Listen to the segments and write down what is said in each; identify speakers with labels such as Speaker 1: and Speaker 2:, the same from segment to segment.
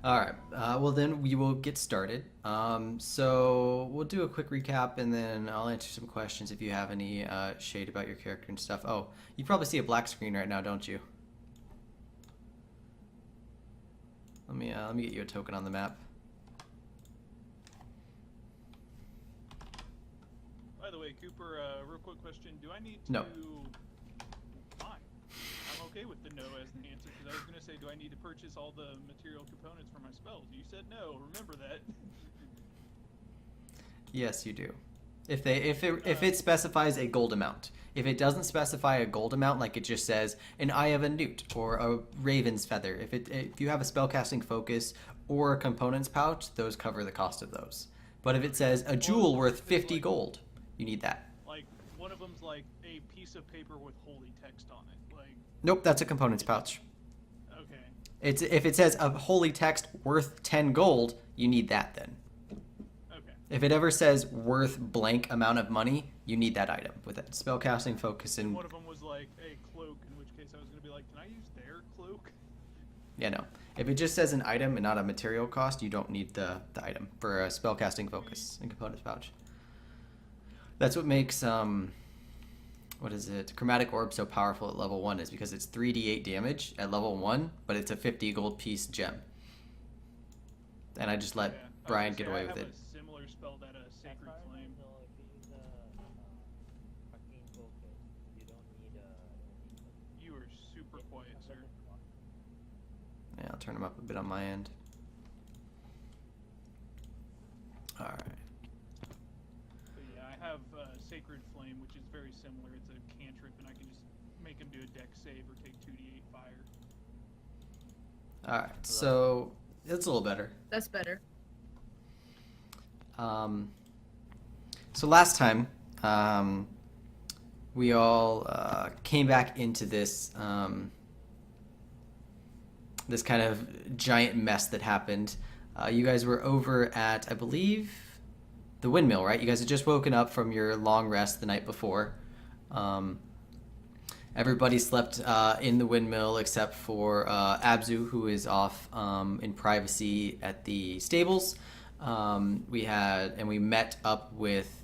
Speaker 1: All right. Well, then we will get started. So we'll do a quick recap, and then I'll answer some questions if you have any shade about your character and stuff. Oh, you probably see a black screen right now, don't you? Let me get you a token on the map.
Speaker 2: By the way, Cooper, real quick question. Do I need to...
Speaker 1: No.
Speaker 2: Fine. I'm okay with the no as the answer, because I was going to say, do I need to purchase all the material components for my spells? You said no. Remember that.
Speaker 1: Yes, you do. If it specifies a gold amount. If it doesn't specify a gold amount, like it just says an eye of a newt or a raven's feather, if you have a spellcasting focus or a components pouch, those cover the cost of those. But if it says a jewel worth 50
Speaker 2: like,
Speaker 1: gold, you need that.
Speaker 2: Like, one of them's like a piece of paper with holy text on it. Like,
Speaker 1: Nope, that's a components pouch.
Speaker 2: okay.
Speaker 1: If it says a holy text worth 10 gold, you need that then.
Speaker 2: Okay.
Speaker 1: If it ever says worth blank amount of money, you need that item with it. Spellcasting focus and
Speaker 2: One of them was like a cloak, in which case I was going to be like, can I use their cloak?
Speaker 1: yeah, no. If it just says an item and not a material cost, you don't need the item for a spellcasting focus and components pouch. That's what makes what is it? Chromatic orb so powerful at level 1 is because it's 3d8 damage at level 1, but it's a 50 gold piece gem. And I just let
Speaker 2: Yeah.
Speaker 1: Brian get away with
Speaker 2: I
Speaker 1: it.
Speaker 2: have a similar spell that a Sacred Flame. You are super quiet, sir.
Speaker 1: Yeah, I'll turn him up a bit on my end. Alright.
Speaker 2: But yeah, I have Sacred Flame, which is very similar. It's a cantrip, and I can just make him do a dex save or take 2d8 fire.
Speaker 1: Alright, so it's a little better.
Speaker 3: That's better.
Speaker 1: So last time, we all came back into this this kind of giant mess that happened. You guys were over at, I believe, the windmill, right? You guys had just woken up from your long rest the night before. Everybody slept in the windmill except for Abzu, who is off in privacy at the stables. We met up with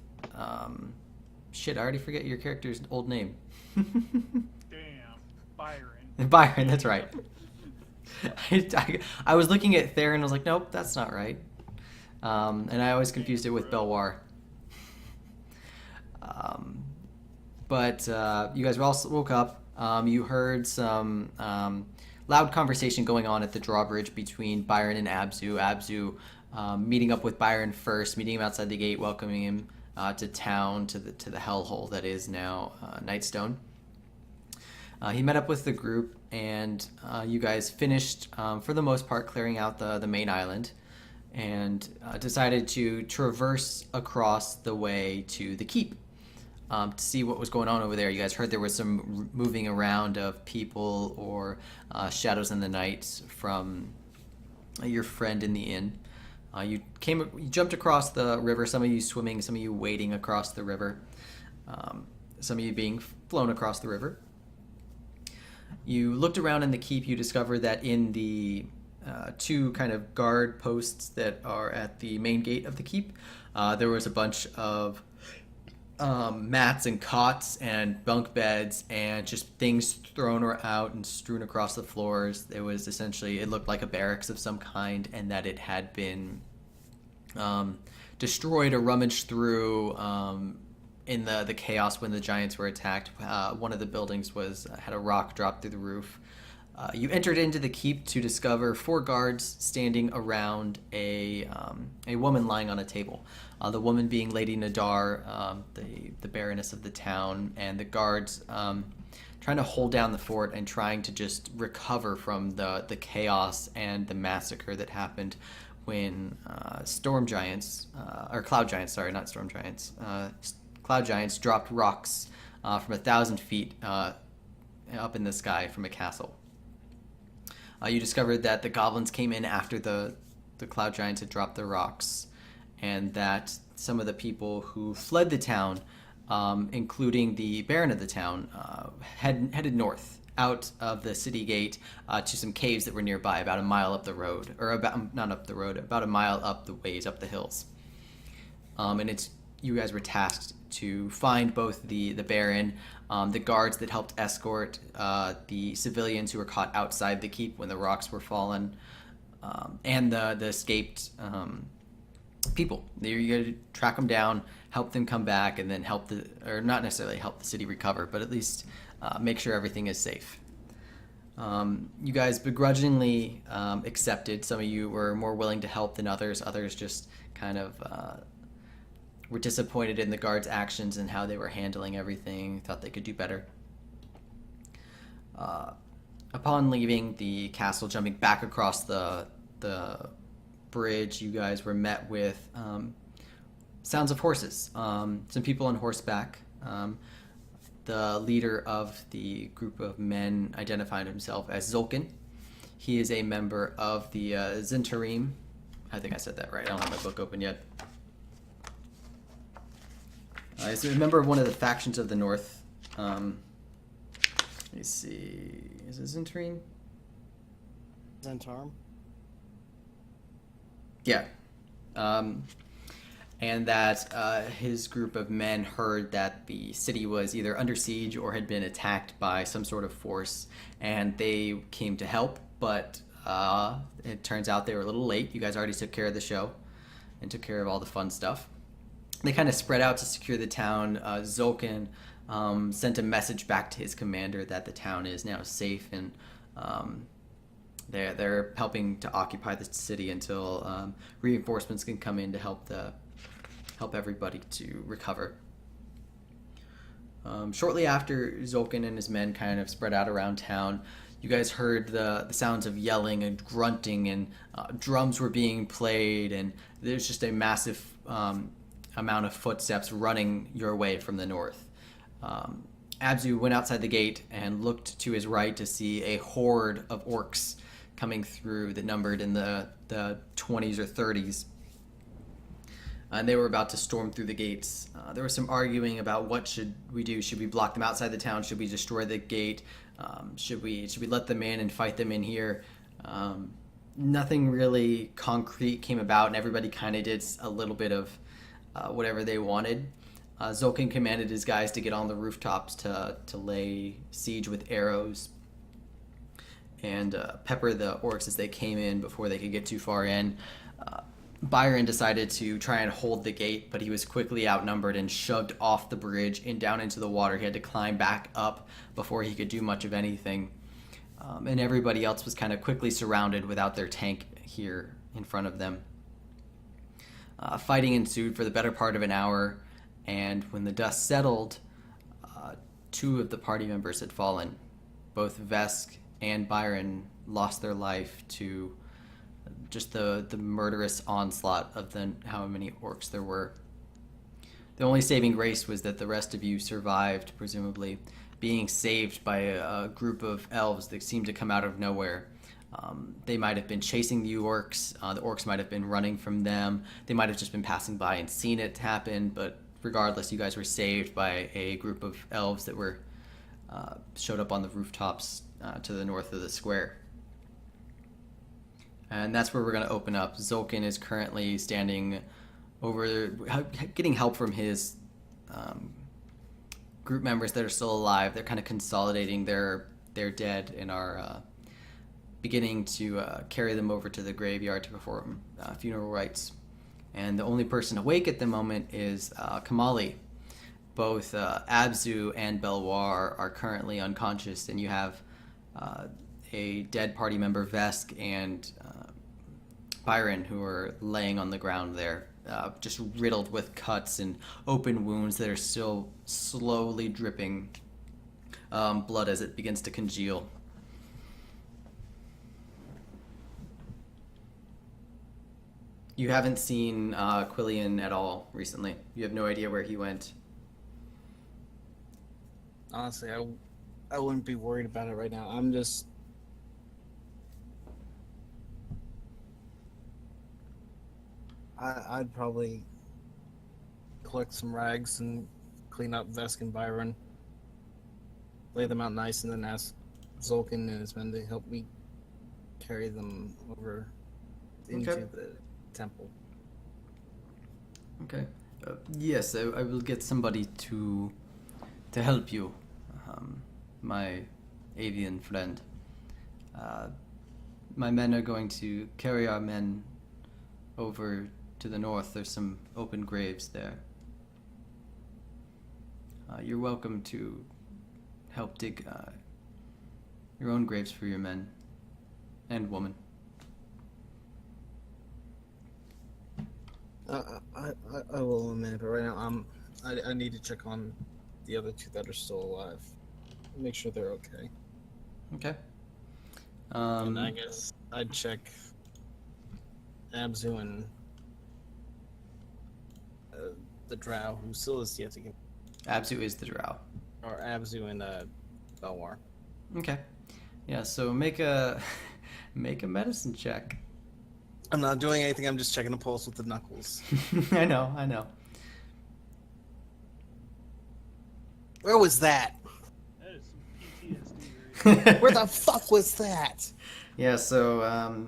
Speaker 1: shit, I already forget your character's old name.
Speaker 2: Damn, Byron.
Speaker 1: Byron, that's right. I was looking at Theron and I was like, nope, that's not right. And I always confused it with Belwar. But you guys also woke up. You heard some loud conversation going on at the drawbridge between Byron and Abzu. Abzu meeting up with Byron first, meeting him outside the gate, welcoming him to town, to the hellhole that is now Nightstone. He met up with the group, and you guys finished, for the most part, clearing out the main island, and decided to traverse across the way to the keep to see what was going on over there. You guys heard there was some moving around of people or shadows in the night from your friend in the inn. You jumped across the river, some of you swimming, some of you wading across the river, some of you being flown across the river. You looked around in the keep, you discovered that in the two kind of guard posts that are at the main gate of the keep, there was a bunch of mats and cots and bunk beds and just things thrown out and strewn across the floors. It was essentially, it looked like a barracks of some kind, and that it had been destroyed or rummaged through in the chaos when the giants were attacked. One of the buildings had a rock drop through the roof. You entered into the keep to discover 4 guards standing around a woman lying on a table. The woman being Lady Nadar, the Baroness of the town, and the guards trying to hold down the fort and trying to just recover from the chaos and the massacre that happened when storm giants, or cloud giants, sorry, not storm giants, cloud giants dropped rocks from 1,000 feet up in the sky from a castle. You discovered that the goblins came in after the cloud giants had dropped the rocks, and that some of the people who fled the town, including the Baron of the town, headed north out of the city gate to some caves that were nearby, about a mile up the road, or about not up the road, about a mile up the ways, up the hills. And it's you guys were tasked to find both the Baron, the guards that helped escort the civilians who were caught outside the keep when the rocks were fallen, and the escaped people. You got to track them down, help them come back, and then or not necessarily help the city recover, but at least make sure everything is safe. You guys begrudgingly accepted. Some of you were more willing to help than others. Others just kind of were disappointed in the guards' actions and how they were handling everything, thought they could do better. Upon leaving the castle, jumping back across the bridge, you guys were met with sounds of horses. Some people on horseback. The leader of the group of men identified himself as Zolkin. He is a member of the Zentarim. I think I said that right. I don't have my book open yet. He's a member of one of the factions of the North. Let me see. Is it Zentarim?
Speaker 3: Zentarim?
Speaker 1: Yeah. And that his group of men heard that the city was either under siege or had been attacked by some sort of force, and they came to help, but it turns out they were a little late. You guys already took care of the show and took care of all the fun stuff. They kind of spread out to secure the town. Zolkin sent a message back to his commander that the town is now safe, and they're helping to occupy the city until reinforcements can come in to help everybody to recover. Shortly after Zolkin and his men kind of spread out around town, you guys heard the sounds of yelling and grunting, and drums were being played, and there's just a massive amount of footsteps running your way from the north. Abzu went outside the gate and looked to his right to see a horde of orcs coming through that numbered in the 20s or 30s. And they were about to storm through the gates. There was some arguing about what should we do. Should we block them outside the town? Should we destroy the gate? Should we let them in and fight them in here? Nothing really concrete came about, and everybody kind of did a little bit of whatever they wanted. Zolkin commanded his guys to get on the rooftops to lay siege with arrows and pepper the orcs as they came in before they could get too far in. Byron decided to try and hold the gate, but he was quickly outnumbered and shoved off the bridge and down into the water. He had to climb back up before he could do much of anything. And everybody else was kind of quickly surrounded without their tank here in front of them. Fighting ensued for the better part of an hour, and when the dust settled, two of the party members had fallen. Both Vesk and Byron lost their life to just the murderous onslaught of how many orcs there were. The only saving grace was that the rest of you survived, presumably being saved by a group of elves that seemed to come out of nowhere. They might have been chasing the orcs. The orcs might have been running from them. They might have just been passing by and seen it happen, but regardless, you guys were saved by a group of elves that were showed up on the rooftops to the north of the square. And that's where we're going to open up. Zolkin is currently standing over, getting help from his group members that are still alive. They're kind of consolidating their dead and are beginning to carry them over to the graveyard to perform funeral rites. And the only person awake at the moment is Kamali. Both Abzu and Belwar are currently unconscious, and you have a dead party member, Vesk, and Byron, who are laying on the ground there, just riddled with cuts and open wounds that are still slowly dripping blood as it begins to congeal. You haven't seen Quillian at all recently. You have no idea where he went.
Speaker 3: Honestly, I wouldn't be worried about it right now. I'd probably collect some rags and clean up Vesk and Byron, lay them out nice, and then ask Zolkin and his men to help me carry them over into
Speaker 1: Okay.
Speaker 3: the temple.
Speaker 1: Okay. Yes, I will get somebody to help you, my avian friend. My men are going to carry our men over to the north. There's some open graves there. You're welcome to help dig your own graves for your men and woman.
Speaker 3: I will in a minute, but right now I need to check on the other two that are still alive. Make sure they're okay.
Speaker 1: Okay.
Speaker 3: And I guess I'd check Abzu and the Drow, who still is yet to get,
Speaker 1: Abzu is the drow.
Speaker 3: or Abzu and Belwar.
Speaker 1: Okay. Yeah, so make a make a medicine check.
Speaker 3: I'm not doing anything. I'm just checking the pulse with the knuckles.
Speaker 1: I know.
Speaker 3: Where was that?
Speaker 2: That is some PTSD. Right?
Speaker 3: Where the fuck was that?
Speaker 1: Yeah, so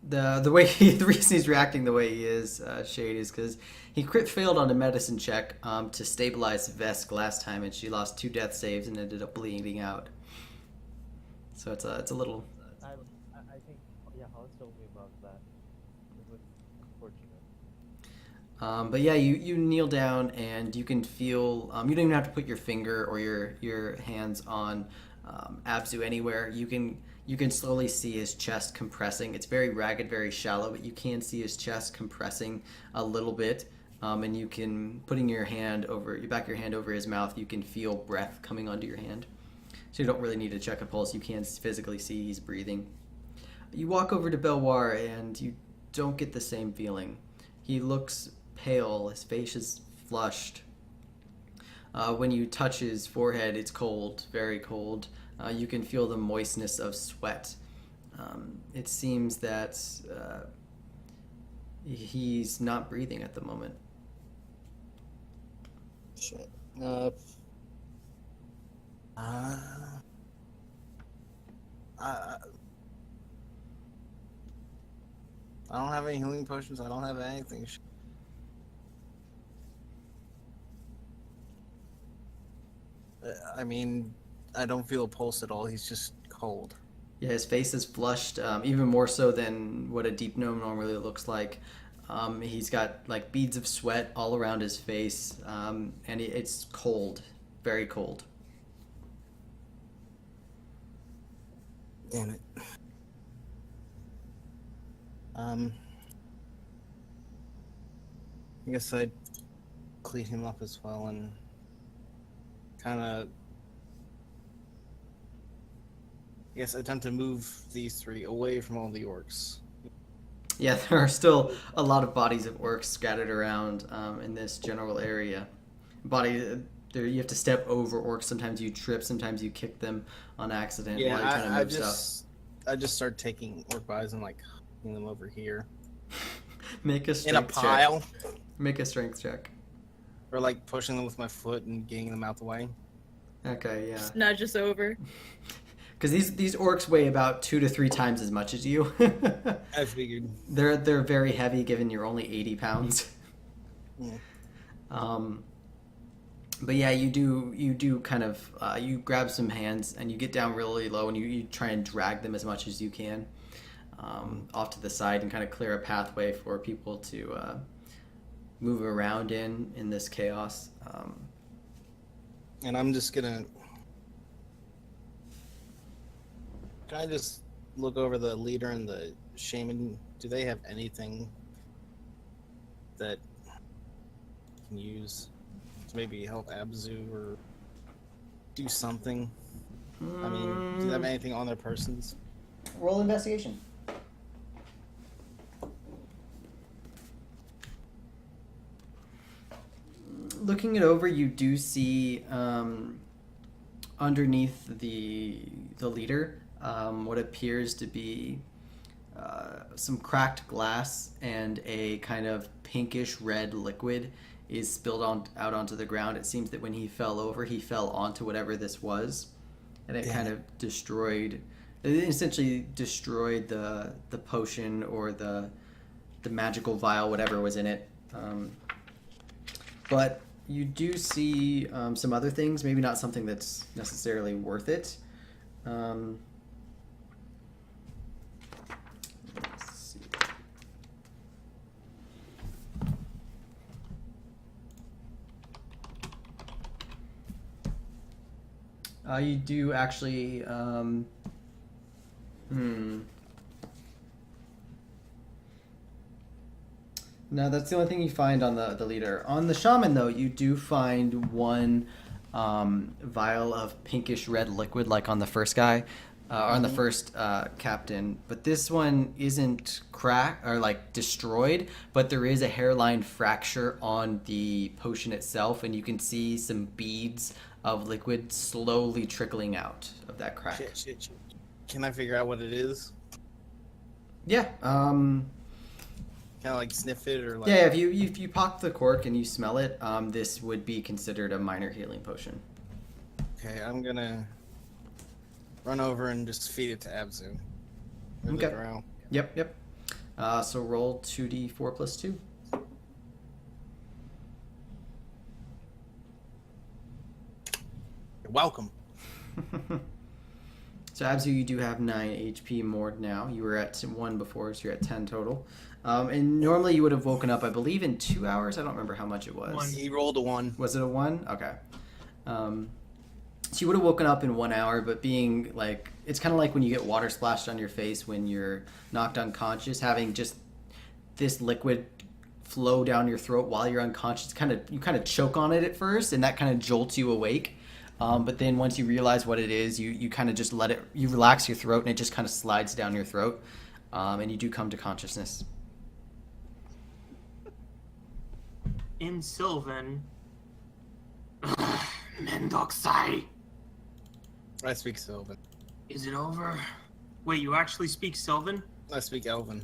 Speaker 1: the way the reason he's reacting the way he is, Shade, is because he crit failed on a medicine check to stabilize Vesk last time, and she lost 2 death saves and ended up bleeding out. So it's a little.
Speaker 4: I think, yeah, Hans told me about that. It was unfortunate.
Speaker 1: But yeah, you kneel down and you can feel. You don't even have to put your finger or your hands on Abzu anywhere. You can slowly see his chest compressing. It's very ragged, very shallow, but you can see his chest compressing a little bit. And you can putting your hand over you back your hand over his mouth. You can feel breath coming onto your hand. So you don't really need to check a pulse. You can physically see he's breathing. You walk over to Belwar and you don't get the same feeling. He looks pale. His face is flushed. When you touch his forehead, it's cold, very cold. You can feel the moistness of sweat. It seems that he's not breathing at the moment.
Speaker 3: Shit. I don't have any healing potions. I don't have anything. I mean, I don't feel a pulse at all. He's just cold.
Speaker 1: Yeah, his face is flushed, even more so than what a deep gnome normally looks like. He's got like beads of sweat all around his face, and it's cold, very cold.
Speaker 3: Damn it. I guess I'd clean him up as well and kind of, I guess, attempt to move these 3 away from all the orcs.
Speaker 1: Yeah, there are still a lot of bodies of orcs scattered around in this general area. There you have to step over orcs. Sometimes you trip. Sometimes you kick them on accident while you're trying to move stuff.
Speaker 3: I just start taking orc bodies and like hooking them over here
Speaker 1: Make a
Speaker 3: in a
Speaker 1: strength
Speaker 3: pile,
Speaker 1: check. Make a strength check.
Speaker 3: or like pushing them with my foot and getting them out the way.
Speaker 1: Okay, yeah.
Speaker 5: Just nudge us over.
Speaker 1: Because these orcs weigh about 2 to 3 times as much as you.
Speaker 3: I figured.
Speaker 1: They're very heavy, given you're only 80 pounds.
Speaker 3: Yeah.
Speaker 1: But yeah, you do kind of you grab some hands and you get down really low and you try and drag them as much as you can off to the side and kind of clear a pathway for people to move around in this chaos.
Speaker 3: And I'm just gonna. Can I just look over the leader and the shaman? Do they have anything that can use to maybe help Abzu or do something? I mean, do they have anything on their persons?
Speaker 1: Roll investigation. Looking it over, you do see underneath the leader what appears to be some cracked glass and a kind of pinkish red liquid is spilled out onto the ground. It seems that when he fell over, he fell onto whatever this was. and it
Speaker 3: Damn
Speaker 1: kind
Speaker 3: it.
Speaker 1: of destroyed. It essentially destroyed the potion or the magical vial, whatever was in it. But you do see some other things, maybe not something that's necessarily worth it. Let's see. You do actually. No, that's the only thing you find on the leader. On the shaman, though, you do find one vial of pinkish red liquid, like on the first guy, on the first captain. But this one isn't cracked or like destroyed, but there is a hairline fracture on the potion itself, and you can see some beads of liquid slowly trickling out of that crack.
Speaker 3: Shit. Can I figure out what it is?
Speaker 1: Yeah.
Speaker 3: Kind of like sniff it or like.
Speaker 1: Yeah, if you pop the cork and you smell it, this would be considered a minor healing potion.
Speaker 3: Okay, I'm gonna run over and just feed it to Abzu. Or the
Speaker 1: Okay.
Speaker 3: drow.
Speaker 1: Yep. So roll 2d4 plus 2.
Speaker 3: You're welcome.
Speaker 1: So Abzu, you do have 9 HP more now. You were at 1 before, so you're at 10 total. And normally you would have woken up, I believe, in 2 hours. I don't remember how much it was.
Speaker 3: He rolled a 1.
Speaker 1: Was it a 1? Okay. So you would have woken up in 1 hour, but being like, it's kind of like when you get water splashed on your face when you're knocked unconscious, having just this liquid flow down your throat while you're unconscious. You kind of choke on it at first, and that kind of jolts you awake. But then once you realize what it is, you kind of just let it, you relax your throat, and it just kind of slides down your throat, and you do come to consciousness.
Speaker 5: In Sylvan. Mendoxai.
Speaker 3: I speak Sylvan.
Speaker 5: Is it over? Wait, you actually speak Sylvan?
Speaker 3: I speak Elven.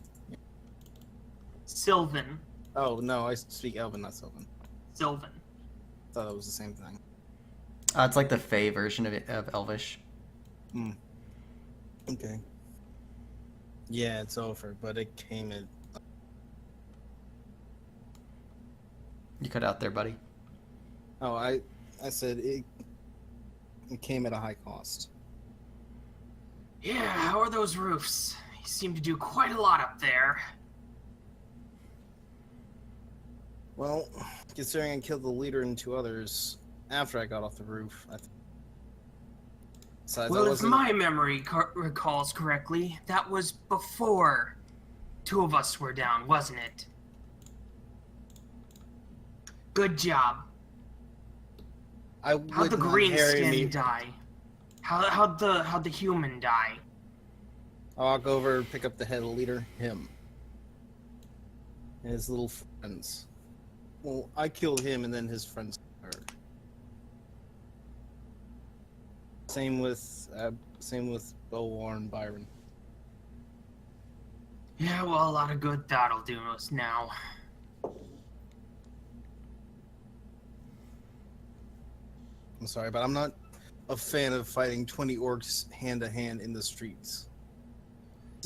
Speaker 5: Sylvan.
Speaker 3: Oh, no, I speak Elven, not Sylvan.
Speaker 5: Sylvan.
Speaker 3: Thought it was the same thing.
Speaker 1: It's like the Fey version of Elvish.
Speaker 3: Okay. Yeah, it's over, but it came at.
Speaker 1: You cut out there, buddy.
Speaker 3: Oh, I said it came at a high cost.
Speaker 5: Yeah, how are those roofs? You seem to do quite a lot up there.
Speaker 3: Well, considering I killed the leader and 2 others after I got off the roof, besides,
Speaker 5: Well,
Speaker 3: I
Speaker 5: if
Speaker 3: wasn't.
Speaker 5: my memory recalls correctly, that was before 2 of us were down, wasn't it? Good job.
Speaker 3: I
Speaker 5: How'd the
Speaker 3: wouldn't
Speaker 5: green
Speaker 3: carry
Speaker 5: skin
Speaker 3: me.
Speaker 5: die? How'd the human die?
Speaker 3: I'll walk over, pick up the head of the leader, him, and his little friends. Well, I killed him, and then his friends. Same with Belwar and Byron.
Speaker 5: Yeah, well, a lot of good that'll do us now.
Speaker 3: I'm sorry, but I'm not a fan of fighting 20 orcs hand to hand in the streets.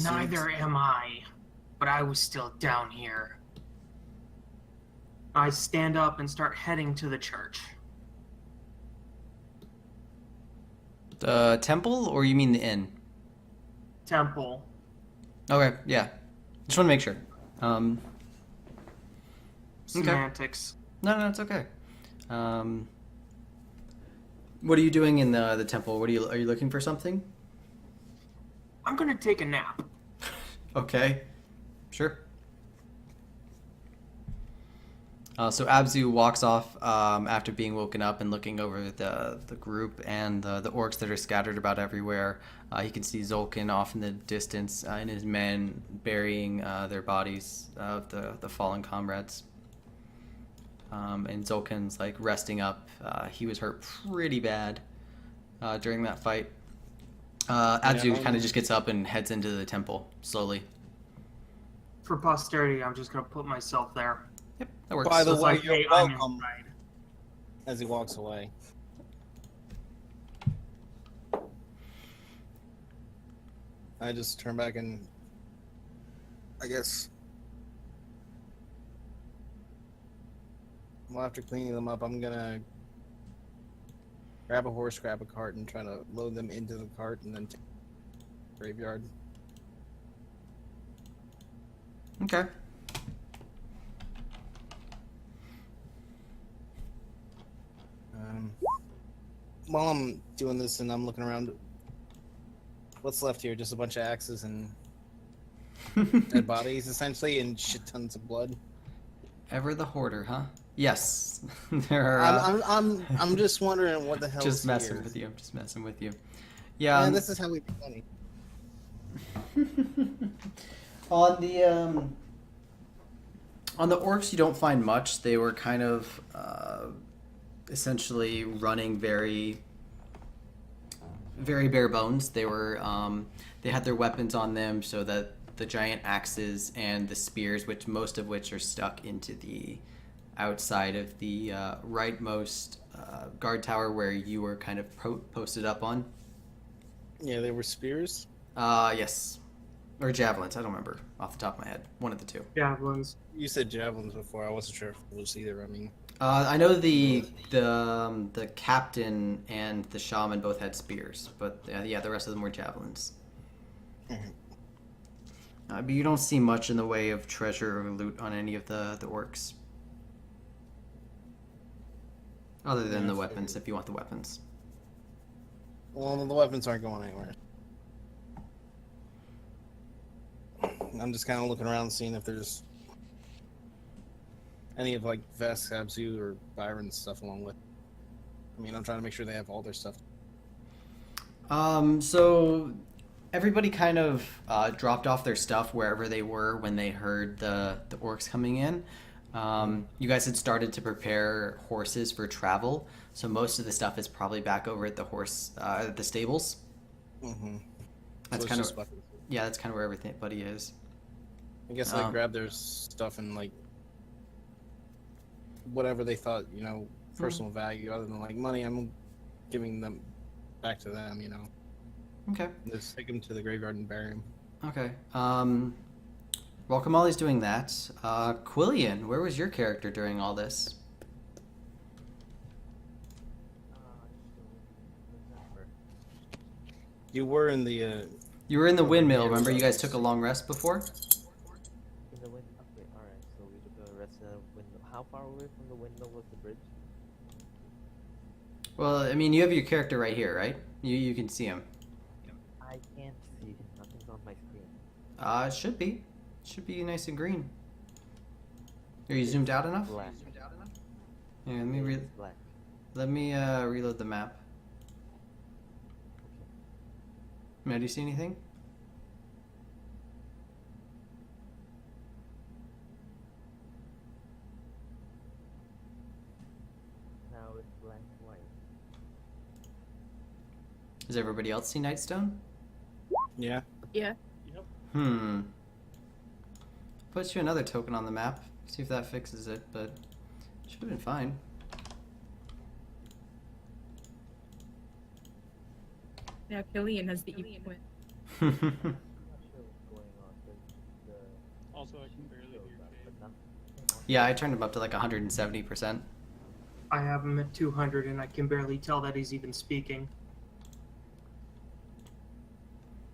Speaker 5: Neither am I, but I was still down here. I stand up and start heading to the church.
Speaker 1: The temple, or you mean the inn?
Speaker 5: Temple.
Speaker 1: Okay, yeah. Just want to make sure. Okay.
Speaker 5: Semantics.
Speaker 1: No, it's okay. What are you doing in the temple? Are you looking for something?
Speaker 5: I'm gonna take a nap.
Speaker 1: Okay, sure. So Abzu walks off after being woken up and looking over the group and the orcs that are scattered about everywhere. He can see Zolkin off in the distance and his men burying their bodies of the fallen comrades. And Zolkin's like resting up. He was hurt pretty bad during that fight. Abzu kind of just gets up and heads into the temple slowly.
Speaker 5: For posterity, I'm just gonna put myself there.
Speaker 1: Yep, that works.
Speaker 3: By the
Speaker 5: It's
Speaker 3: way,
Speaker 5: like,
Speaker 3: you're
Speaker 5: hey, I'm
Speaker 3: welcome.
Speaker 5: inside.
Speaker 3: As he walks away. I just turn back and I guess. Well, after cleaning them up, I'm gonna grab a horse, grab a cart, and try to load them into the cart, and then take the graveyard.
Speaker 1: Okay.
Speaker 3: While I'm doing this and I'm looking around, what's left here? Just a bunch of axes and dead bodies, essentially, and shit tons of blood.
Speaker 1: Ever the hoarder, huh? Yes. There are.
Speaker 3: I'm just wondering what the hell.
Speaker 1: Just
Speaker 3: is
Speaker 1: messing
Speaker 3: here.
Speaker 1: with you. I'm just messing with you. Yeah.
Speaker 3: Man, this is how we make money.
Speaker 1: On the orcs, you don't find much. They were kind of essentially running very bare bones. They were they had their weapons on them, so that the giant axes and the spears, which most of which are stuck into the outside of the rightmost guard tower where you were kind of posted up on.
Speaker 3: Yeah, they were spears.
Speaker 1: Yes. Or javelins, I don't remember off the top of my head. One of the two.
Speaker 5: Javelins.
Speaker 3: You said javelins before. I wasn't sure if it was either. I mean,
Speaker 1: I know the captain and the shaman both had spears, but yeah, the rest of them were javelins. But you don't see much in the way of treasure or loot on any of the orcs. Other than
Speaker 3: Yeah,
Speaker 1: the
Speaker 3: I
Speaker 1: weapons,
Speaker 3: figured.
Speaker 1: if you want the weapons.
Speaker 3: well, the weapons aren't going anywhere. I'm just kind of looking around, seeing if there's any of like Vesk, Abzu, or Byron's stuff along with. I mean, I'm trying to make sure they have all their stuff.
Speaker 1: So everybody kind of dropped off their stuff wherever they were when they heard the orcs coming in. You guys had started to prepare horses for travel, so most of the stuff is probably back over at the stables.
Speaker 3: Mm-hmm.
Speaker 1: That's kind of that's kind of where everybody is.
Speaker 3: I guess they grabbed their stuff and like whatever they thought, personal value other than like money. I'm giving them back to them.
Speaker 1: Okay.
Speaker 3: Just take them to the graveyard and bury them.
Speaker 1: Okay. While Kamali's doing that, Quillian, where was your character during all this?
Speaker 4: Remember.
Speaker 3: You were in the.
Speaker 1: You were in the windmill. Remember, you guys took a long rest before.
Speaker 4: In the wind. Okay, all right. So we took a rest in the windmill. How far away from the windmill was the bridge?
Speaker 1: Well, I mean, you have your character right here, right? You can see him.
Speaker 4: I can't see. Nothing's on my screen.
Speaker 1: It should be. Should be nice and green. Are you zoomed out enough?
Speaker 4: Black.
Speaker 1: Yeah,
Speaker 4: It's black.
Speaker 1: let me reload the map. Matt, do you see anything?
Speaker 4: Now it's black and white.
Speaker 1: Does everybody else see Nightstone?
Speaker 3: Yeah.
Speaker 2: Yep.
Speaker 1: Put you another token on the map. See if that fixes it, but should have been fine.
Speaker 6: Now Killian has the evil twin.
Speaker 4: I'm not sure what's going on. The
Speaker 2: Also, I can barely hear
Speaker 4: shows up,
Speaker 2: Dave.
Speaker 4: but nothing.
Speaker 1: Yeah, I turned him up to like 170%.
Speaker 5: I have him at 200, and I can barely tell that he's even speaking.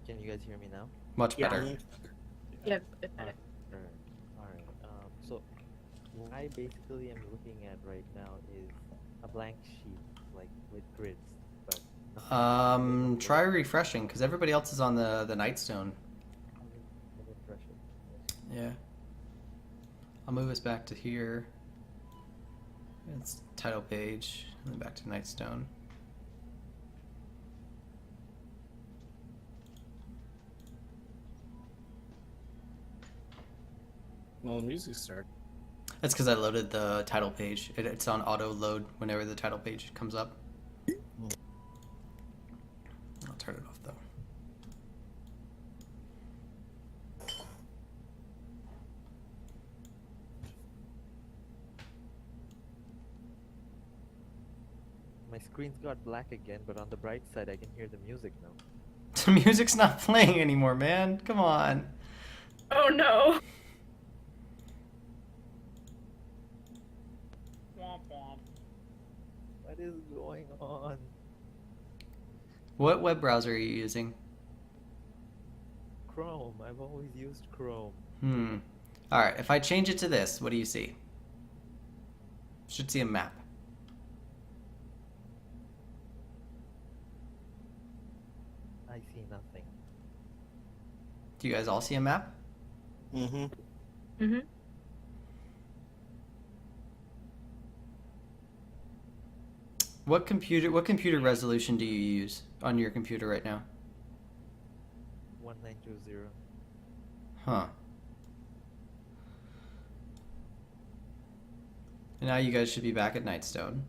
Speaker 4: Can you guys hear me now?
Speaker 1: Much
Speaker 5: Yeah.
Speaker 1: better.
Speaker 6: Yeah,
Speaker 4: Alright. Alright. So what I basically am looking at right now is a blank sheet, like with grids, but nothing.
Speaker 1: Try refreshing, because everybody else is on the Nightstone.
Speaker 4: I'll refresh it.
Speaker 1: Yeah. I'll move us back to here. It's title page, and then back to Nightstone.
Speaker 3: Well, the music started.
Speaker 1: That's because I loaded the title page. It's on auto load whenever the title page comes up. I'll turn it off though.
Speaker 4: My screen's got black again, but on the bright side I can hear the music now.
Speaker 1: The music's not playing anymore, man. Come on.
Speaker 6: Oh no.
Speaker 2: Womp womp.
Speaker 4: What is going on?
Speaker 1: What web browser are you using?
Speaker 4: Chrome. I've always used Chrome.
Speaker 1: All right, if I change it to this, what do you see? Should see a map.
Speaker 4: I see nothing.
Speaker 1: Do you guys all see a map?
Speaker 3: Mm-hmm.
Speaker 6: Mm-hmm.
Speaker 1: What computer resolution do you use on your computer right now?
Speaker 4: 1920.
Speaker 1: Huh. And now you guys should be back at Nightstone.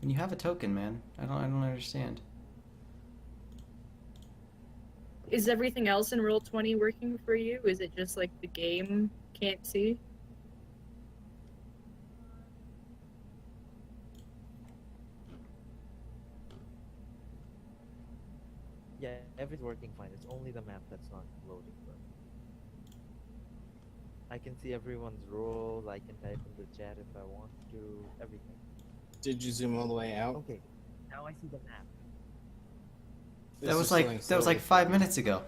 Speaker 1: And you have a token, man. I don't understand.
Speaker 6: Is everything else in Roll20 working for you? Is it just like the game can't see?
Speaker 4: Yeah, everything's working fine. It's only the map that's not loading. But I can see everyone's roles. I can type in the chat if I want to. Everything.
Speaker 3: Did you zoom all the way out?
Speaker 4: Okay, now I see the map.
Speaker 1: That was like 5 minutes ago.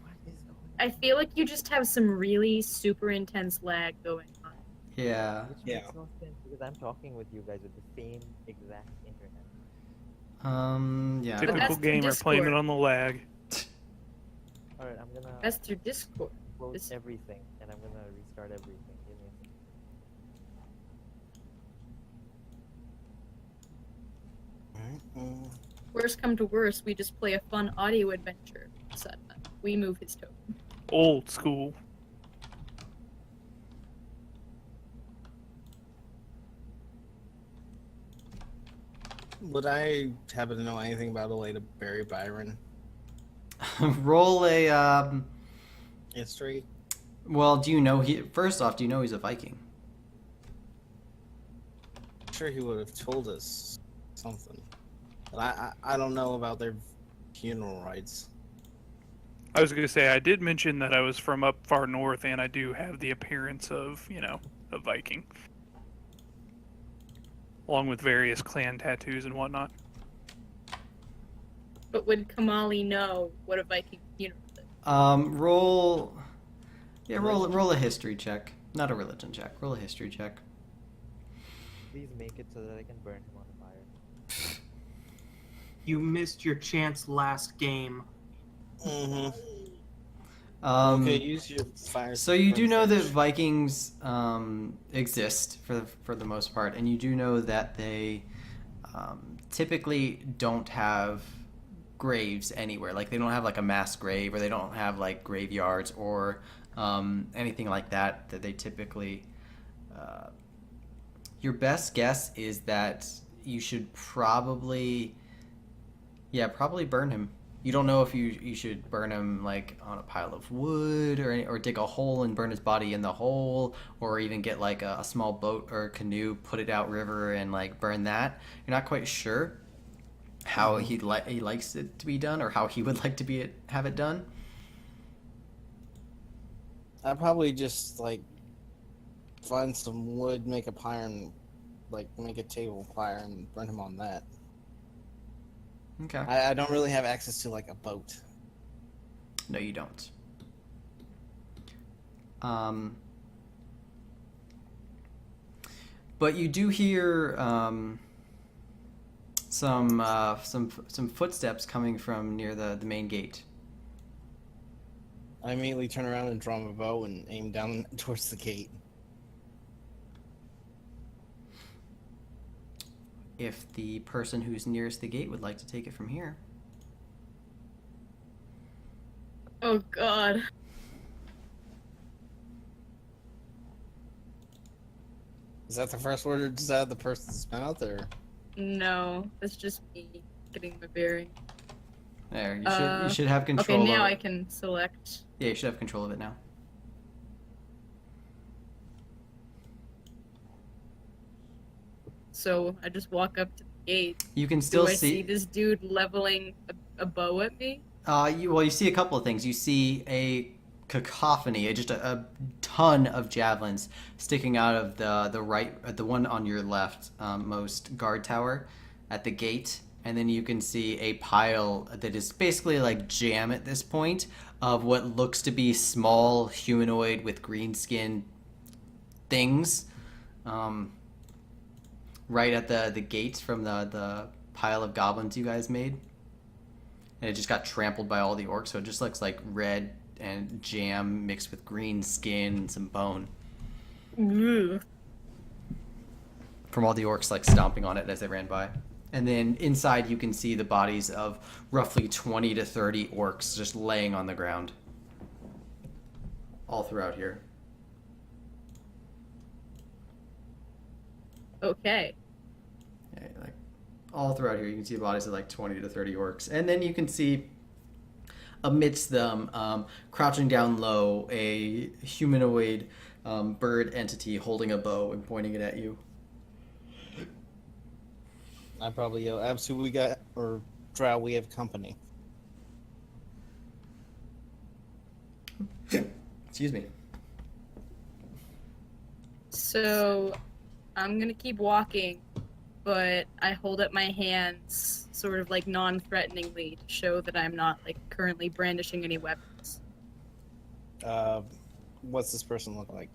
Speaker 4: What is going on?
Speaker 6: I feel like you just have some really super intense lag going on.
Speaker 1: Yeah.
Speaker 4: Which
Speaker 3: Yeah.
Speaker 4: makes no sense because I'm talking with you guys with the same exact internet.
Speaker 1: Yeah.
Speaker 6: But
Speaker 7: Typical
Speaker 6: that's through
Speaker 7: gamer playing it
Speaker 6: Discord.
Speaker 7: on the lag.
Speaker 4: Alright, I'm gonna
Speaker 6: That's through Discord.
Speaker 4: close
Speaker 6: this-
Speaker 4: everything and I'm gonna restart everything. Give me a second.
Speaker 6: Worst come to worst, we just play a fun audio adventure. So we move his token.
Speaker 7: Old school.
Speaker 3: Would I happen to know anything about a way to bury Byron?
Speaker 1: Roll a
Speaker 3: History?
Speaker 1: well, do you know first off, do you know he's a Viking?
Speaker 3: I'm sure he would have told us something. But I don't know about their funeral rites.
Speaker 7: I was going to say, I did mention that I was from up far north, and I do have the appearance of, a Viking. Along with various clan tattoos and whatnot.
Speaker 6: But would Kamali know what a Viking funeral is?
Speaker 1: Roll a history check. Not a religion check. Roll a history check.
Speaker 4: Please make it so that I can burn him on fire.
Speaker 5: You missed your chance last game.
Speaker 3: Mm-hmm.
Speaker 1: Okay,
Speaker 3: Use your fire.
Speaker 1: so you do know that
Speaker 3: first.
Speaker 1: Vikings exist for the most part, and you do know that they typically don't have graves anywhere. Like they don't have like a mass grave, or they don't have like graveyards or anything like that. That they typically. Your best guess is that you should probably burn him. You don't know if you should burn him like on a pile of wood or dig a hole and burn his body in the hole, or even get like a small boat or a canoe, put it out river and like burn that. You're not quite sure how he likes it to be done, or how he would like to have it done.
Speaker 3: I'd probably just like find some wood, make a pyre, and like make a table fire and burn him on that.
Speaker 1: Okay.
Speaker 3: I don't really have access to like a boat.
Speaker 1: No, you don't. But you do hear some footsteps coming from near the main gate.
Speaker 3: I immediately turn around and draw my bow and aim down towards the gate.
Speaker 1: If the person who's nearest the gate would like to take it from here.
Speaker 6: Oh god.
Speaker 3: Is that the first word, or does that have the person's mouth, or?
Speaker 6: No, that's just me getting my bearing.
Speaker 1: There, you should have control.
Speaker 6: Okay, now
Speaker 1: of
Speaker 6: I
Speaker 1: it.
Speaker 6: can select.
Speaker 1: Yeah, you should have control of it now.
Speaker 6: So I just walk up to the gate.
Speaker 1: You can
Speaker 6: Do
Speaker 1: still
Speaker 6: I see this dude leveling a bow at me?
Speaker 1: You see a couple of things. You see a cacophony, just a ton of javelins sticking out of the right, the one on your left most guard tower at the gate, and then you can see a pile that is basically like jam at this point of what looks to be small humanoid with green skin things, right at the gate from the pile of goblins you guys made. And it just got trampled by all the orcs, so it just looks like red and jam mixed with green skin and some bone
Speaker 6: Ugh.
Speaker 1: from all the orcs like stomping on it as they ran by. And then inside you can see the bodies of roughly 20 to 30 orcs just laying on the ground all throughout here.
Speaker 6: Okay.
Speaker 1: Yeah, like all throughout here you can see the bodies of like 20 to 30 orcs. And then you can see amidst them, crouching down low, a humanoid bird entity holding a bow and pointing it at you.
Speaker 3: I probably yell, Absu, we got, or Drow, we have company.
Speaker 1: Excuse me.
Speaker 6: So I'm gonna keep walking, but I hold up my hands sort of like non-threateningly to show that I'm not like currently brandishing any weapons.
Speaker 3: What's this person look like?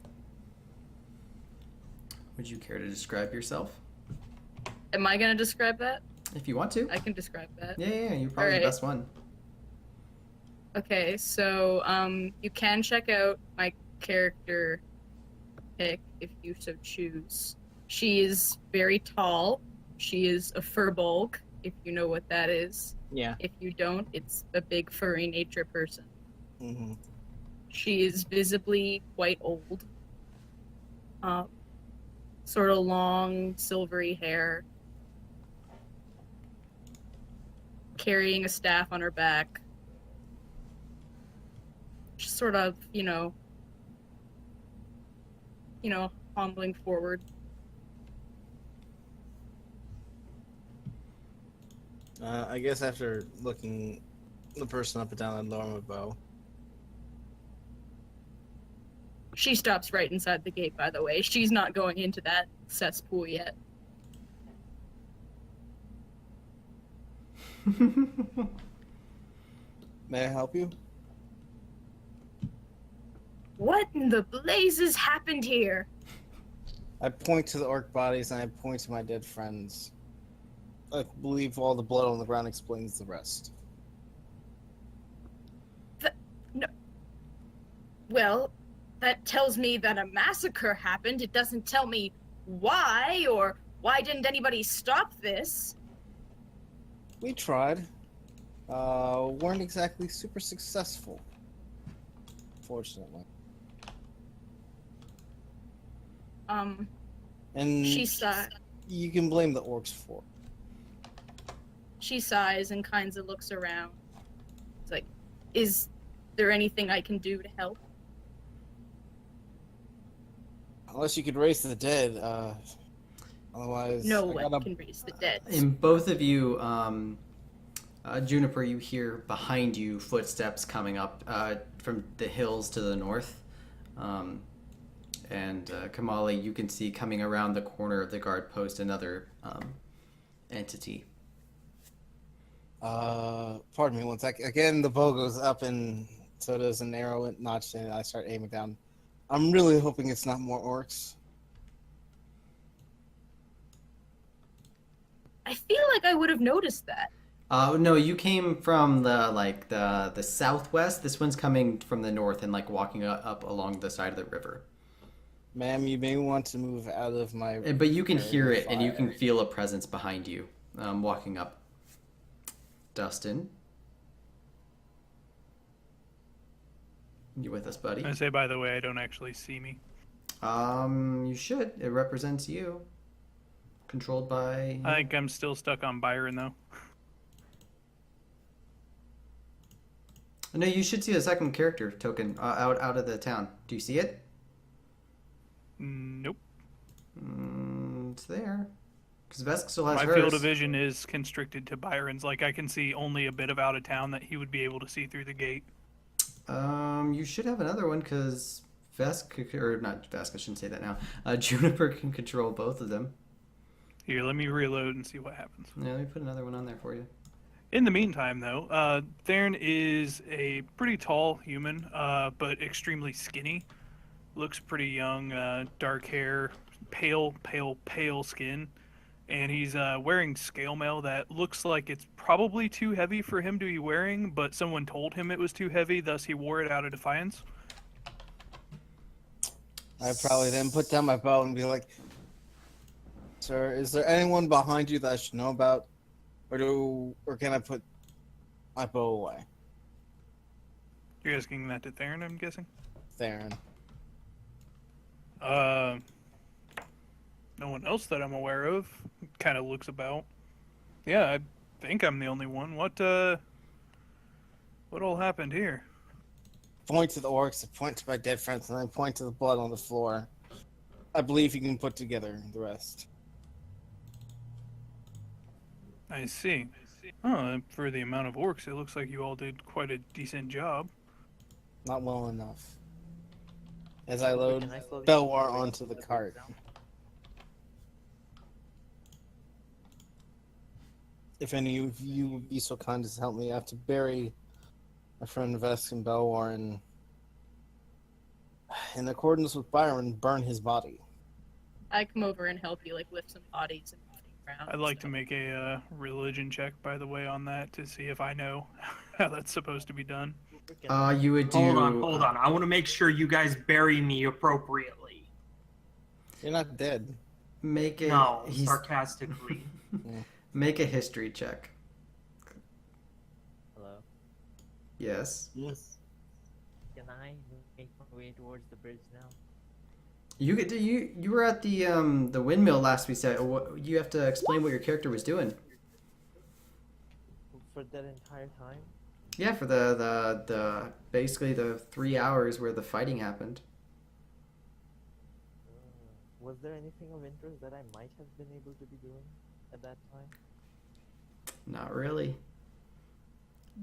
Speaker 1: Would you care to describe yourself?
Speaker 6: Am I gonna describe that?
Speaker 1: If you want to.
Speaker 6: I can describe that.
Speaker 1: Yeah, you're probably
Speaker 6: Alright.
Speaker 1: the best one.
Speaker 6: Okay, so you can check out my character pick if you so choose. She is very tall. She is a furbolg, if you know what that is.
Speaker 3: Yeah.
Speaker 6: If you don't, it's a big furry nature person.
Speaker 3: Mm-hmm.
Speaker 6: She is visibly quite old. Sort of long, silvery hair. Carrying a staff on her back. Just sort of, hombling forward.
Speaker 3: I guess after looking the person up and down, I'd lower him a bow.
Speaker 6: She stops right inside the gate, by the way. She's not going into that cesspool yet.
Speaker 3: May I help you?
Speaker 6: What in the blazes happened here?
Speaker 3: I point to the orc bodies and I point to my dead friends. I believe all the blood on the ground explains the rest.
Speaker 6: Well, that tells me that a massacre happened. It doesn't tell me why, or why didn't anybody stop this?
Speaker 3: We tried. Weren't exactly super successful. Fortunately. And
Speaker 6: She sighs.
Speaker 3: you can blame the orcs for it.
Speaker 6: She sighs and kinds of looks around. It's like, is there anything I can do to help?
Speaker 3: Unless you could raise the dead, otherwise...
Speaker 6: No
Speaker 3: I
Speaker 6: one
Speaker 3: gotta-
Speaker 6: can raise the dead.
Speaker 1: And both of you, Juniper, you hear behind you footsteps coming up from the hills to the north. And Kamali, you can see coming around the corner of the guard post another entity.
Speaker 3: Pardon me one sec. Again, the bow goes up and so does an arrow notched and I start aiming down. I'm really hoping it's not more orcs.
Speaker 6: I feel like I would have noticed that.
Speaker 1: No, you came from the southwest. This one's coming from the north and like walking up along the side of the river.
Speaker 3: Ma'am, you may want to move out of my...
Speaker 1: But you can
Speaker 3: area
Speaker 1: hear
Speaker 3: of
Speaker 1: it and you can
Speaker 3: fire.
Speaker 1: feel a presence behind you, walking up. Dustin, you with us, buddy?
Speaker 7: I say, by the way, I don't actually see me.
Speaker 1: You should. It represents you. Controlled by.
Speaker 7: I think I'm still stuck on Byron, though.
Speaker 1: No, you should see a second character token out of the town. Do you see it?
Speaker 7: Nope.
Speaker 1: It's there. Because Vesk still has
Speaker 7: My
Speaker 1: hers.
Speaker 7: field of vision is constricted to Byron's. Like I can see only a bit of out of town that he would be able to see through the gate.
Speaker 1: You should have another one because Vesk, or not Vesk, I shouldn't say that now. Juniper can control both of them.
Speaker 7: Here, let me reload and see what happens.
Speaker 1: Yeah, let me put another one on there for you.
Speaker 7: In the meantime, though, Theron is a pretty tall human, but extremely skinny. Looks pretty young, dark hair, pale skin. And he's wearing scale mail that looks like it's probably too heavy for him to be wearing, but someone told him it was too heavy, thus he wore it out of defiance.
Speaker 3: I probably then put down my bow and be like, "Sir, is there anyone behind you that I should know about, or can I put my bow away?"
Speaker 7: You're asking that to Theron, I'm guessing?
Speaker 3: Theron.
Speaker 7: No one else that I'm aware of. Kind of looks about. Yeah, I think I'm the only one. What all happened here?
Speaker 3: Point to the orcs, point to my dead friends, and then point to the blood on the floor. I believe you can put together the rest.
Speaker 7: I see. Oh, for the amount of orcs, it looks like you all did quite a decent job.
Speaker 3: Not well enough. As I load
Speaker 4: Can I slowly
Speaker 3: Belwar
Speaker 4: break
Speaker 3: onto the
Speaker 4: bridge
Speaker 3: cart.
Speaker 4: down?
Speaker 3: If any of you would be so kind as to help me, I have to bury my friend Vesk and Belwar and, in accordance with Byron, burn his body.
Speaker 6: I come over and help you, like lift some bodies and body around.
Speaker 7: I'd like to make a religion check, by the way, on that to see if I know how that's supposed to be done.
Speaker 1: You would do.
Speaker 5: Hold on. I want to make sure you guys bury me appropriately.
Speaker 3: You're not dead.
Speaker 1: Make a.
Speaker 5: No,
Speaker 1: he's-
Speaker 5: sarcastically.
Speaker 1: Make a history check.
Speaker 4: Hello.
Speaker 1: Yes.
Speaker 3: Yes.
Speaker 4: Can I make my way towards the bridge now?
Speaker 1: You get to, you were at the windmill last we said. You have to explain what your character was doing.
Speaker 4: For that entire time?
Speaker 1: Yeah, for the basically the 3 hours where the fighting happened.
Speaker 4: Was there anything of interest that I might have been able to be doing at that time?
Speaker 1: Not really.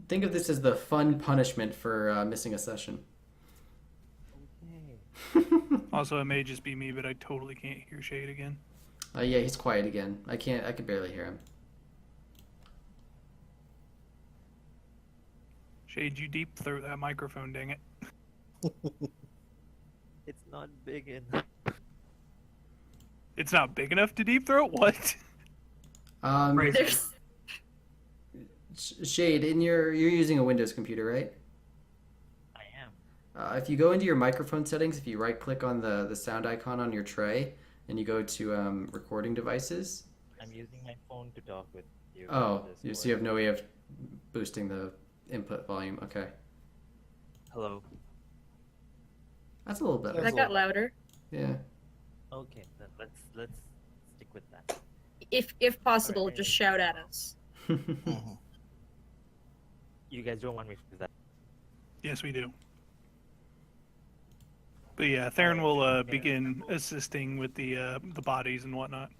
Speaker 1: Think of this as the fun punishment for missing a session.
Speaker 4: Okay.
Speaker 7: Also, it may just be me, but I totally can't hear Shade again.
Speaker 1: Yeah, he's quiet again. I could barely hear him.
Speaker 7: Shade, you deep throat that microphone, dang it.
Speaker 4: It's not big enough.
Speaker 7: It's not big enough to deep throat? What?
Speaker 5: Crazy.
Speaker 6: There's
Speaker 1: Shade, you're using a Windows computer, right?
Speaker 4: I am.
Speaker 1: If you go into your microphone settings, if you right click on the sound icon on your tray and you go to recording devices.
Speaker 4: I'm using my phone to talk with you.
Speaker 1: Oh,
Speaker 4: on
Speaker 1: so
Speaker 4: Discord.
Speaker 1: you have no way of boosting the input volume. Okay,
Speaker 4: Hello.
Speaker 1: that's a little better.
Speaker 6: that got louder.
Speaker 1: Yeah.
Speaker 4: Okay, then let's stick with that.
Speaker 6: If possible,
Speaker 4: Alright.
Speaker 6: just shout at us.
Speaker 3: Mhm.
Speaker 4: You guys don't want me to do that.
Speaker 7: Yes, we do. But yeah, Theron will begin assisting with the bodies and whatnot.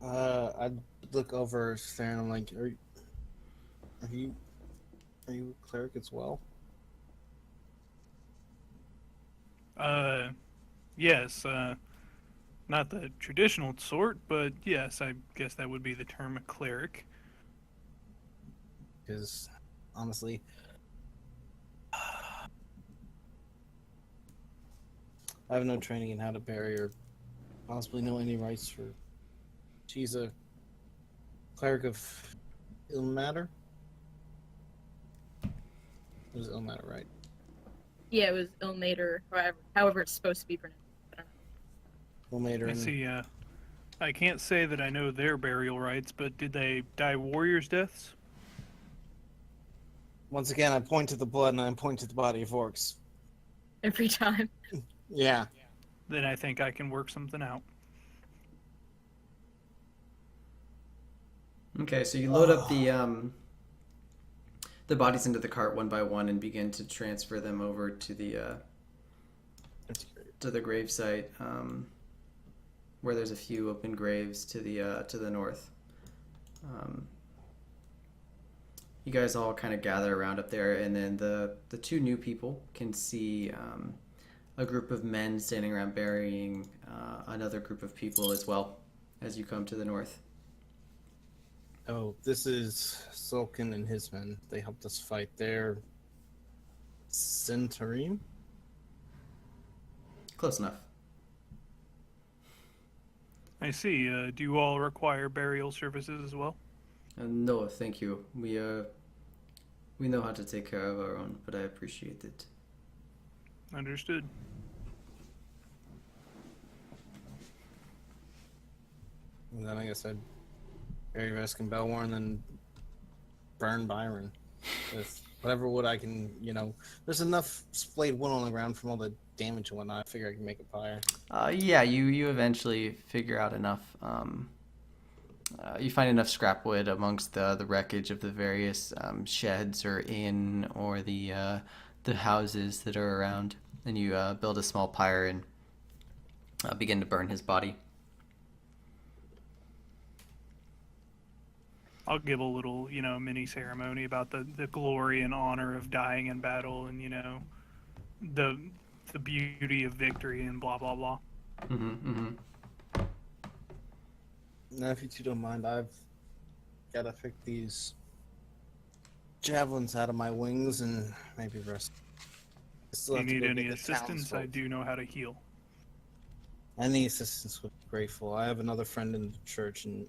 Speaker 3: I'd look over Theron. I'm like, are you a cleric as well?
Speaker 7: Yes, not the traditional sort, but yes, I guess that would be the term a cleric.
Speaker 3: Because honestly, I have no training in how to bury or possibly know any rights for. She's a cleric of Ilmater. It was Ilmater, right?
Speaker 6: Yeah, it was Ilmater, or however it's supposed to be pronounced. I don't know.
Speaker 3: Ilmater.
Speaker 7: I
Speaker 3: and-
Speaker 7: see, I can't say that I know their burial rites, but did they die warriors' deaths?
Speaker 3: Once again, I point to the blood and I point to the body of orcs.
Speaker 6: Every time.
Speaker 3: Yeah.
Speaker 7: Then I think I can work something out.
Speaker 1: Okay, so you load up the bodies into the cart one by one and begin to transfer them over to the
Speaker 3: That's great.
Speaker 1: gravesite. where there's a few open graves to the north. You guys all kind of gather around up there, and then the two new people can see a group of men standing around burying another group of people as well as you come to the north.
Speaker 3: Oh, this is Sulkin and his men. They helped us fight their Centurion.
Speaker 1: Close enough.
Speaker 7: I see. Do you all require burial services as well?
Speaker 1: No, thank you. We know how to take care of our own, but I appreciate it.
Speaker 7: Understood.
Speaker 3: And then I guess I'd bury Vesk and Belwar and then burn Byron. With whatever wood I can, There's enough splayed wood on the ground from all the damage and whatnot. I figure I can make a fire.
Speaker 1: Yeah, you eventually figure out enough. You find enough scrap wood amongst the wreckage of the various sheds or inn or the houses that are around, and you build a small pyre and begin to burn his body.
Speaker 7: I'll give a little, mini ceremony about the glory and honor of dying in battle, and the beauty of victory and blah blah blah.
Speaker 3: Now, if you two don't mind, I've got to pick these javelins out of my wings and maybe rest. I still
Speaker 7: Do
Speaker 3: have
Speaker 7: you
Speaker 3: to
Speaker 7: need
Speaker 3: go
Speaker 7: any
Speaker 3: get the
Speaker 7: assistance? I
Speaker 3: townsfolk.
Speaker 7: do know how to heal.
Speaker 3: Any assistance would be grateful. I have another friend in the church and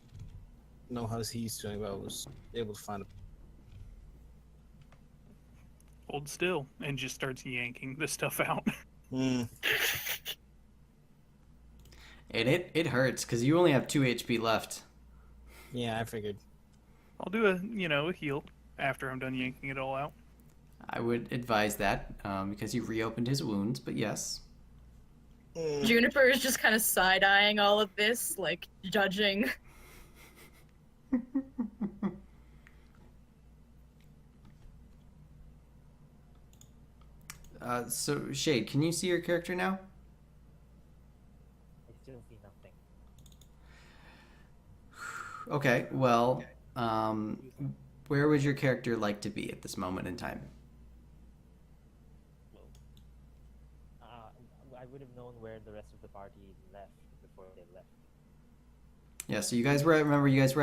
Speaker 3: know how he's doing, but I was able to find a.
Speaker 7: Hold still and just starts yanking the stuff out.
Speaker 3: Hmm.
Speaker 1: And it hurts because you only have 2 HP left.
Speaker 3: Yeah, I figured.
Speaker 7: I'll do a heal after I'm done yanking it all out.
Speaker 1: I would advise that because you reopened his wounds, but yes.
Speaker 6: Juniper is just kind of side-eyeing all of this, like, judging.
Speaker 1: So, Shade, can you see your character now?
Speaker 4: I still see nothing.
Speaker 1: Okay, well, where would your character like to be at this moment in time?
Speaker 4: I would have known where the rest of the party left before they left.
Speaker 1: Yeah, so you guys were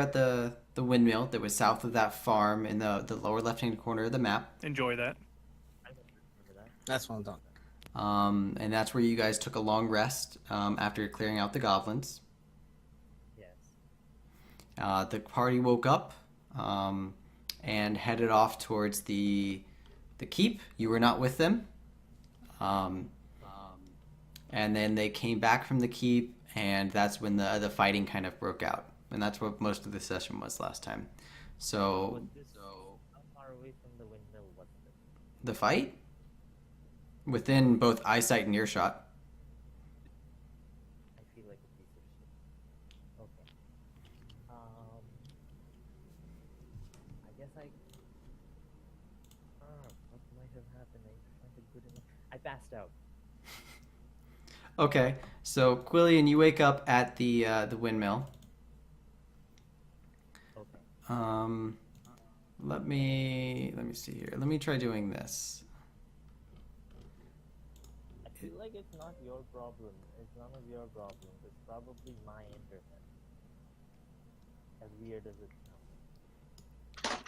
Speaker 1: at the windmill that was south of that farm in the lower left-hand corner of the map.
Speaker 7: Enjoy that.
Speaker 4: I don't remember that.
Speaker 3: That's what I'm talking about.
Speaker 1: And that's where you guys took a long rest after clearing out the goblins.
Speaker 4: Yes.
Speaker 1: The party woke up and headed off towards the keep. You were not with them. And then they came back from the keep, and that's when the fighting kind of broke out. And that's what most of the session was last time. So
Speaker 4: How far away from the windmill was it?
Speaker 1: the fight? Within both eyesight and earshot.
Speaker 4: I feel like a piece of shit. Okay. I guess what might have happened? I find it good enough. I passed out.
Speaker 1: Okay, so Quillian, you wake up at the windmill.
Speaker 4: Okay.
Speaker 1: Let me see here. Let me try doing this.
Speaker 4: I feel like it's not your problem. It's none of your problems. It's probably my internet. As weird as it sounds.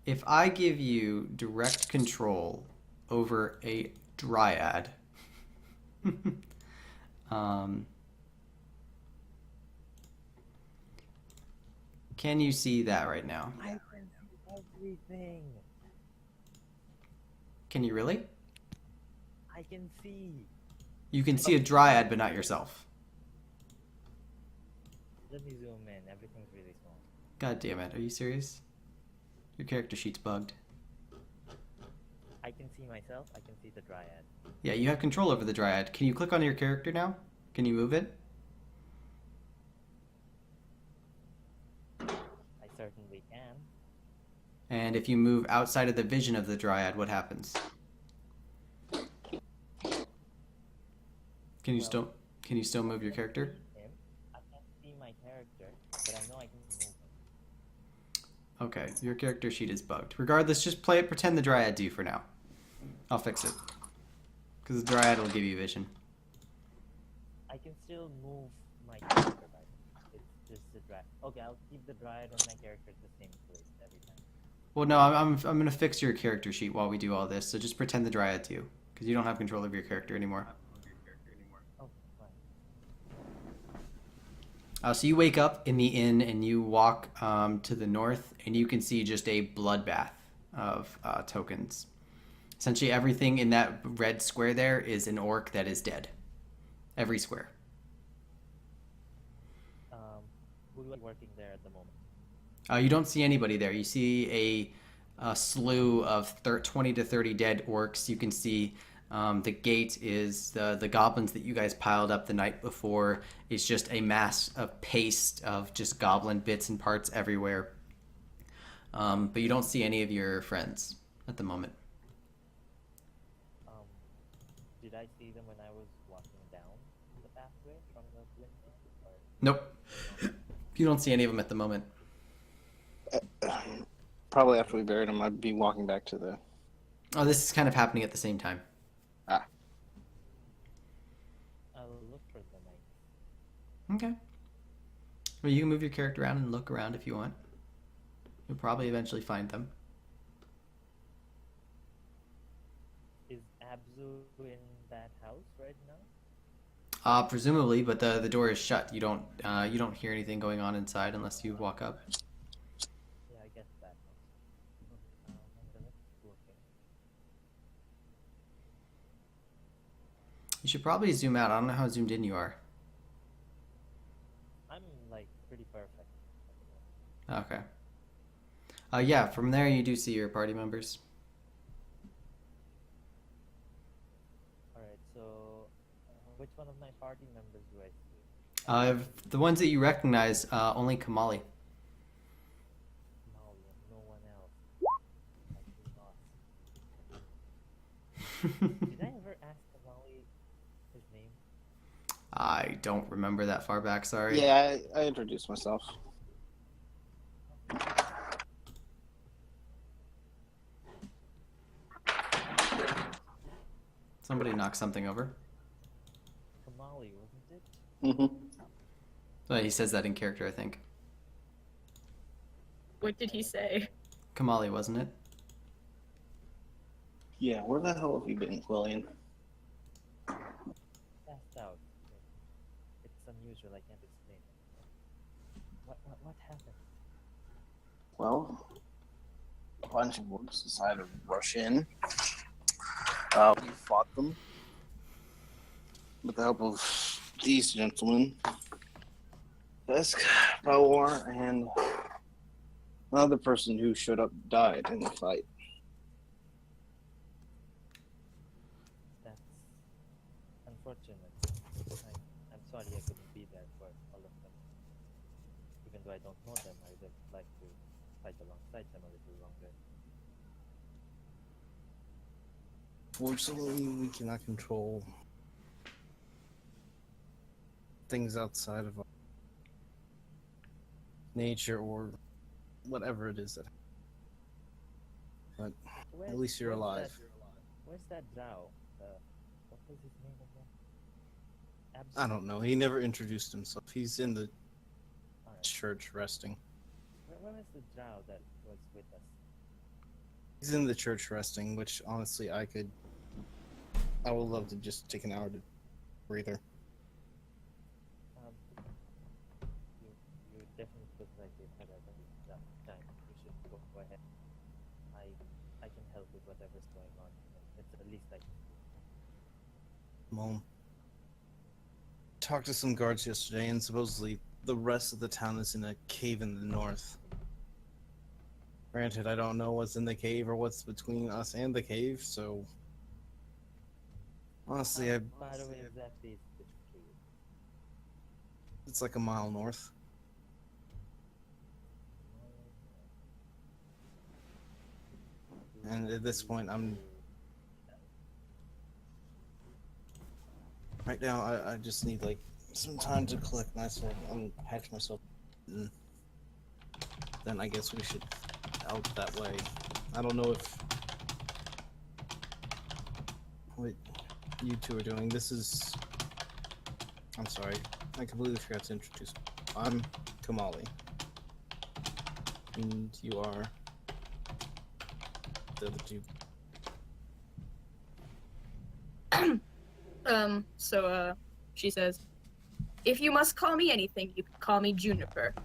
Speaker 1: If I give you direct control over a dryad, can you see that right now?
Speaker 4: I can see everything.
Speaker 1: Can you really?
Speaker 4: I can see.
Speaker 1: You can see a dryad, but not yourself.
Speaker 4: Let me zoom in. Everything's really small.
Speaker 1: God damn it! Are you serious? Your character sheet's bugged.
Speaker 4: I can see myself. I can see the dryad.
Speaker 1: Yeah, you have control over the dryad. Can you click on your character now? Can you move it?
Speaker 4: I certainly can.
Speaker 1: And if you move outside of the vision of the dryad, what happens? Can you still Can you still move your character?
Speaker 4: Him. I can't see my character, but I know I can move him.
Speaker 1: Okay, your character sheet is bugged. Regardless, just play it. Pretend the Dryad do for now. I'll fix it. Because the Dryad will give you vision.
Speaker 4: I can still move my character, right? It's just the dryad. Okay, I'll keep the dryad on my character at the same place every time.
Speaker 1: Well, no, I'm gonna fix your character sheet while we do all this. So just pretend the Dryad do, because you don't have control of your character anymore.
Speaker 4: Oh, fine.
Speaker 1: So you wake up in the inn and you walk to the north, and you can see just a bloodbath of tokens. Essentially, everything in that red square there is an orc that is dead. Every square.
Speaker 4: Who is working there at the moment?
Speaker 1: You don't see anybody there. You see a slew of 20 to 30 dead orcs. You can see the gate is the goblins that you guys piled up the night before. It's just a mass of paste of just goblin bits and parts everywhere. But you don't see any of your friends at the moment.
Speaker 4: Did I see them when I was walking down the pathway from the window? Or...
Speaker 1: Nope. You don't see any of them at the moment.
Speaker 3: Probably after we buried him, I'd be walking back to the.
Speaker 1: Oh, this is kind of happening at the same time.
Speaker 3: Ah.
Speaker 4: I'll look for them.
Speaker 1: Okay. Well, you can move your character around and look around if you want. You'll probably eventually find them.
Speaker 4: Is Abzu in that house right now?
Speaker 1: Presumably, but the door is shut. You don't hear anything going on inside unless you walk up.
Speaker 4: Yeah, I guess that house. I'm gonna look in.
Speaker 1: You should probably zoom out. I don't know how zoomed in you are.
Speaker 4: I'm like pretty perfect.
Speaker 1: Okay. Yeah, from there you do see your party members.
Speaker 4: Alright, so which one of my party members do I see?
Speaker 1: The ones that you recognize, only Kamali.
Speaker 4: Molly and no one else. Did I ever ask Molly his name?
Speaker 1: I don't remember that far back, sorry.
Speaker 3: Yeah, I introduced myself.
Speaker 1: Somebody knocked something over.
Speaker 4: Kamali, wasn't it?
Speaker 3: Mm-hmm.
Speaker 1: He says that in character, I think.
Speaker 6: What did he say?
Speaker 1: Kamali, wasn't it?
Speaker 3: Yeah, where the hell have you been, Quillian?
Speaker 4: Passed out. It's unusual, I can't explain it. What happened?
Speaker 3: Well, a bunch of orcs decided to rush in. We fought them with the help of these gentlemen, Vesk, Balwar, and another person who showed up died in the fight.
Speaker 4: That's unfortunate. I'm sorry I couldn't be there for all of them. Even though I don't know them, I would have liked to fight alongside them a little longer.
Speaker 3: Fortunately, we cannot control things outside of our nature or whatever it is that. But at least you're alive.
Speaker 4: Where's that Drow? What was his name again?
Speaker 3: I don't know. He never introduced himself. He's in the
Speaker 4: Alright.
Speaker 3: church resting.
Speaker 4: Where was the Drow that was with us?
Speaker 3: He's in the church resting, which honestly I would love to just take an hour to breather.
Speaker 4: You definitely look like you've had a very tough time. You should go ahead. I can help with whatever's going on. It's the least I can do.
Speaker 3: Well, talked to some guards yesterday, and supposedly the rest of the town is in a cave in the north. Granted, I don't know what's in the cave or what's between us and the cave, so honestly,
Speaker 4: By the way, exactly, it's the cave.
Speaker 3: it's like a mile north. And at this point, Right now, I just need like some time to collect myself and patch myself. And then I guess we should out that way. I don't know if what you two are doing. This is. I'm sorry, I completely forgot to introduce. I'm Kamali, and you are the other two.
Speaker 6: She says, if you must call me anything, you can call me Juniper.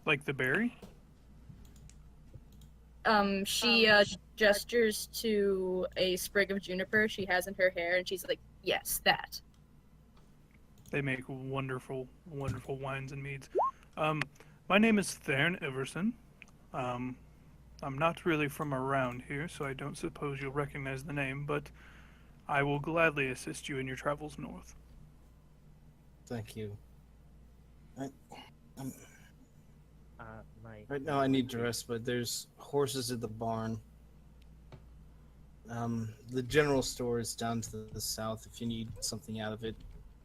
Speaker 7: Like the berry?
Speaker 6: She gestures to a sprig of juniper she has in her hair, and she's like, yes, that.
Speaker 7: They make wonderful, wonderful wines and meads. My name is Thern Everson. I'm not really from around here, so I don't suppose you'll recognize the name, but I will gladly assist you in your travels north.
Speaker 3: Thank you.
Speaker 4: My
Speaker 3: Right now, I need to rest, but there's horses at the barn. The general store is down to the south if you need something out of it,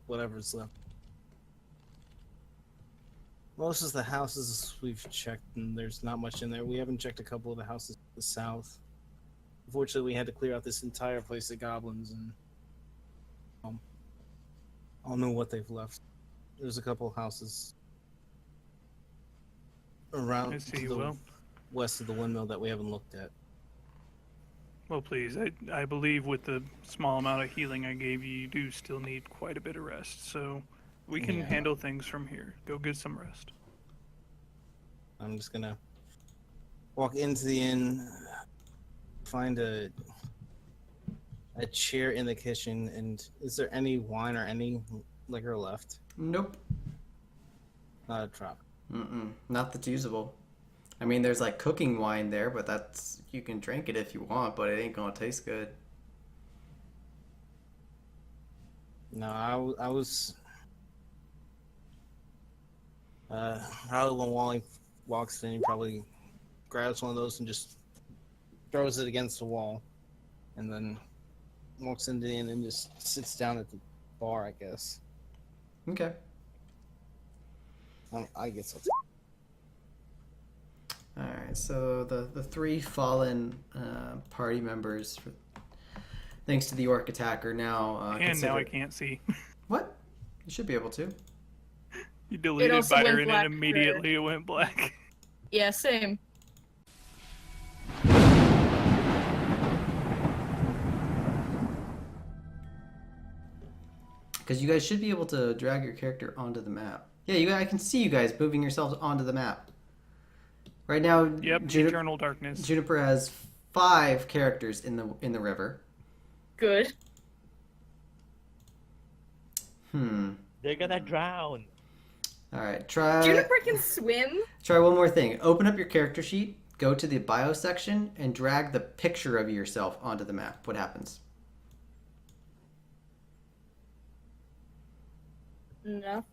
Speaker 3: whatever's left. Most of the houses we've checked, and there's not much in there. We haven't checked a couple of the houses to the south. Unfortunately, we had to clear out this entire place of goblins, and I don't know what they've left. There's a couple of houses around
Speaker 7: I see.
Speaker 3: to the
Speaker 7: Well,
Speaker 3: west of the windmill that we haven't looked at.
Speaker 7: well, please. I believe with the small amount of healing I gave you, you do still need quite a bit of rest. So we can
Speaker 3: Yeah.
Speaker 7: handle things from here. Go get some rest.
Speaker 3: I'm just gonna walk into the inn, find a chair in the kitchen, and is there any wine or any liquor left?
Speaker 1: Nope.
Speaker 3: Not a drop.
Speaker 1: Not that's usable. I mean, there's like cooking wine there, but that's you can drink it if you want, but it ain't gonna taste good.
Speaker 3: No, I was. Probably when Wally walks in, he probably grabs one of those and just throws it against the wall, and then walks into the inn and just sits down at the bar. I guess.
Speaker 1: Okay.
Speaker 3: I guess.
Speaker 1: All right. So the three fallen party members, thanks to the orc attack, are now
Speaker 7: And now I can't see.
Speaker 1: What? You should be able to.
Speaker 7: You deleted
Speaker 6: also went
Speaker 7: Byron
Speaker 6: black
Speaker 7: and
Speaker 6: for-
Speaker 7: immediately it went black.
Speaker 6: Yeah, same.
Speaker 1: Because you guys should be able to drag your character onto the map. Yeah, I can see you guys moving yourselves onto the map. Right now,
Speaker 7: Yep, Eternal Darkness.
Speaker 1: Juniper has 5 characters in the river.
Speaker 6: Good.
Speaker 4: They're gonna drown.
Speaker 1: All right, try
Speaker 6: Juniper can swim?
Speaker 1: one more thing. Open up your character sheet, go to the bio section, and drag the picture of yourself onto the map. What happens?
Speaker 6: Nothing.